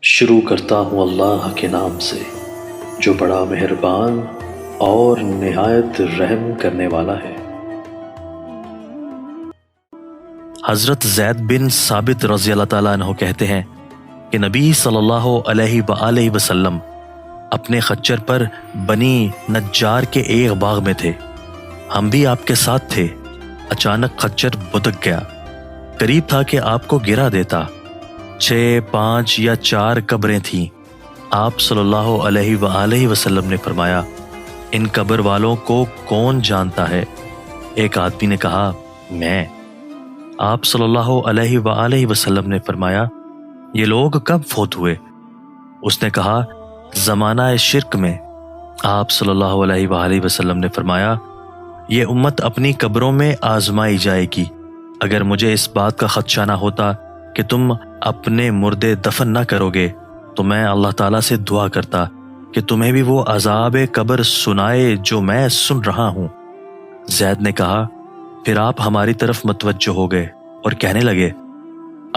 شروع کرتا ہوں اللہ کے نام سے جو بڑا مہربان اور نہایت رحم کرنے والا ہے۔ حضرت زید بن ثابت رضی اللہ تعالیٰ عنہ کہتے ہیں کہ نبی صلی اللہ علیہ وآلہ وسلم اپنے خچر پر بنی نجار کے ایک باغ میں تھے، ہم بھی آپ کے ساتھ تھے۔ اچانک خچر بھٹک گیا، قریب تھا کہ آپ کو گرا دیتا۔ 6، 5 یا 4 قبریں تھیں۔ آپ صلی اللہ علیہ وآلہ وسلم نے فرمایا، ان قبر والوں کو کون جانتا ہے؟ ایک آدمی نے کہا، میں۔ آپ صلی اللہ علیہ وآلہ وسلم نے فرمایا، یہ لوگ کب فوت ہوئے؟ اس نے کہا، زمانہ شرک میں۔ آپ صلی اللہ علیہ وآلہ وسلم نے فرمایا، یہ امت اپنی قبروں میں آزمائی جائے گی۔ اگر مجھے اس بات کا خدشہ نہ ہوتا کہ تم اپنے مردے دفن نہ کرو گے تو میں اللہ تعالیٰ سے دعا کرتا کہ تمہیں بھی وہ عذاب قبر سنائے جو میں سن رہا ہوں۔ زید نے کہا، پھر آپ ہماری طرف متوجہ ہو گئے اور کہنے لگے،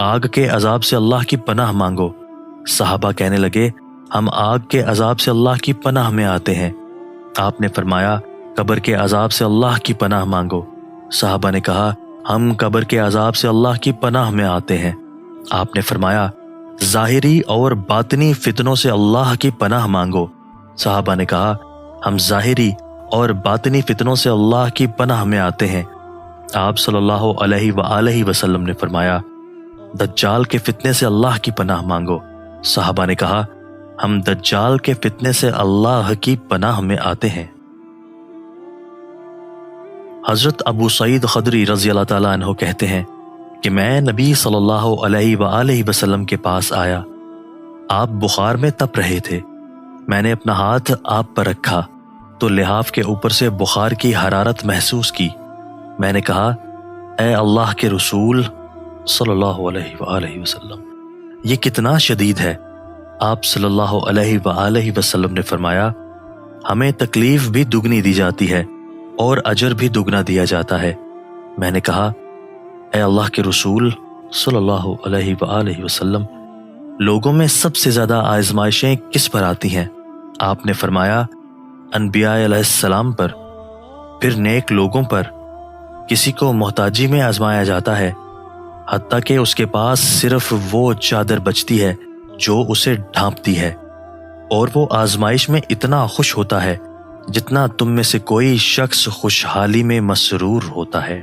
آگ کے عذاب سے اللہ کی پناہ مانگو۔ صحابہ کہنے لگے، ہم آگ کے عذاب سے اللہ کی پناہ میں آتے ہیں۔ آپ نے فرمایا، قبر کے عذاب سے اللہ کی پناہ مانگو۔ صحابہ نے کہا، ہم قبر کے عذاب سے اللہ کی پناہ میں آتے ہیں۔ آپ نے فرمایا، ظاہری اور باطنی فتنوں سے اللہ کی پناہ مانگو۔ صحابہ نے کہا، ہم ظاہری اور باطنی فتنوں سے اللہ کی پناہ میں آتے ہیں۔ آپ صلی اللہ علیہ وآلہ وسلم نے فرمایا، دجال کے فتنے سے اللہ کی پناہ مانگو۔ صحابہ نے کہا، ہم دجال کے فتنے سے اللہ کی پناہ میں آتے ہیں۔ حضرت ابو سعید خدری رضی اللہ تعالیٰ عنہ کہتے ہیں کہ میں نبی صلی اللہ علیہ وآلہ وسلم کے پاس آیا، آپ بخار میں تپ رہے تھے۔ میں نے اپنا ہاتھ آپ پر رکھا تو لحاف کے اوپر سے بخار کی حرارت محسوس کی۔ میں نے کہا، اے اللہ کے رسول صلی اللہ علیہ وآلہ وسلم، یہ کتنا شدید ہے؟ آپ صلی اللہ علیہ وآلہ وسلم نے فرمایا، ہمیں تکلیف بھی دگنی دی جاتی ہے اور اجر بھی دگنا دیا جاتا ہے۔ میں نے کہا، اے اللہ کے رسول صلی اللہ علیہ وآلہ وسلم، لوگوں میں سب سے زیادہ آزمائشیں کس پر آتی ہیں؟ آپ نے فرمایا، انبیاء علیہ السلام پر، پھر نیک لوگوں پر۔ کسی کو محتاجی میں آزمایا جاتا ہے، حتیٰ کہ اس کے پاس صرف وہ چادر بچتی ہے جو اسے ڈھانپتی ہے، اور وہ آزمائش میں اتنا خوش ہوتا ہے جتنا تم میں سے کوئی شخص خوشحالی میں مسرور ہوتا ہے۔